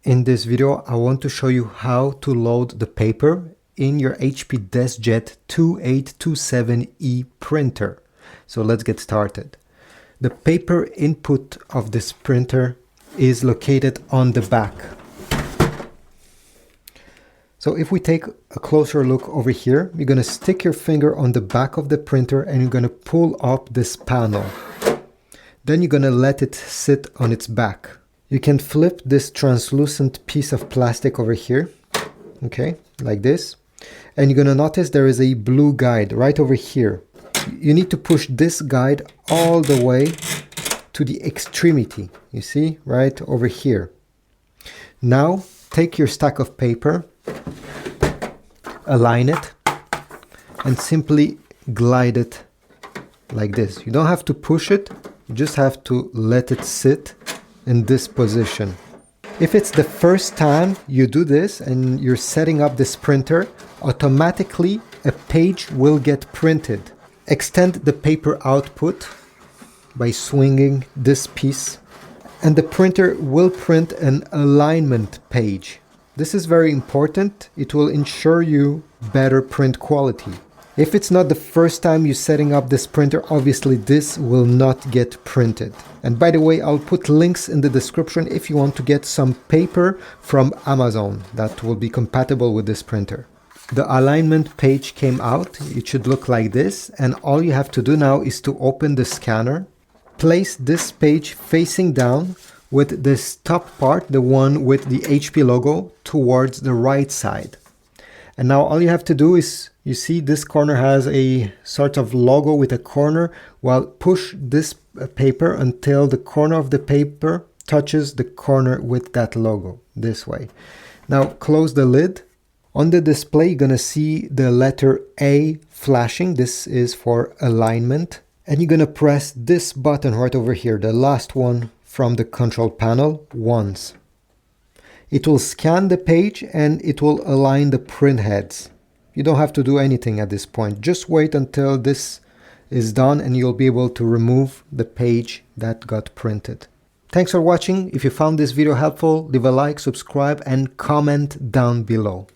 In this video, I want to show you how to load the paper in your HP DeskJet 2827e printer. So let's get started. The paper input of this printer is located on the back. So if we take a closer look over here, you're going to stick your finger on the back of the printer and you're going to pull up this panel. Then you're going to let it sit on its back. You can flip this translucent piece of plastic over here, okay, like this. And you're going to notice there is a blue guide right over here. You need to push this guide all the way to the extremity, you see, right over here. Now, take your stack of paper, align it, and simply glide it like this. You don't have to push it, you just have to let it sit in this position. If it's the first time you do this and you're setting up this printer, automatically a page will get printed. Extend the paper output by swinging this piece, and the printer will print an alignment page. This is very important. It will ensure you better print quality. If it's not the first time you're setting up this printer, obviously this will not get printed. And by the way, I'll put links in the description if you want to get some paper from Amazon that will be compatible with this printer. The alignment page came out. It should look like this. And all you have to do now is to open the scanner, place this page facing down with this top part, the one with the HP logo, towards the right side. And now all you have to do is, you see this corner has a sort of logo with a corner. Well, push this paper until the corner of the paper touches the corner with that logo, this way. Now close the lid. On the display, you're gonna see the letter A flashing. This is for alignment. And you're gonna press this button right over here, the last one from the control panel, once. It will scan the page and it will align the print heads. You don't have to do anything at this point. Just wait until this is done and you'll be able to remove the page that got printed. Thanks for watching. If you found this video helpful, leave a like, subscribe, and comment down below.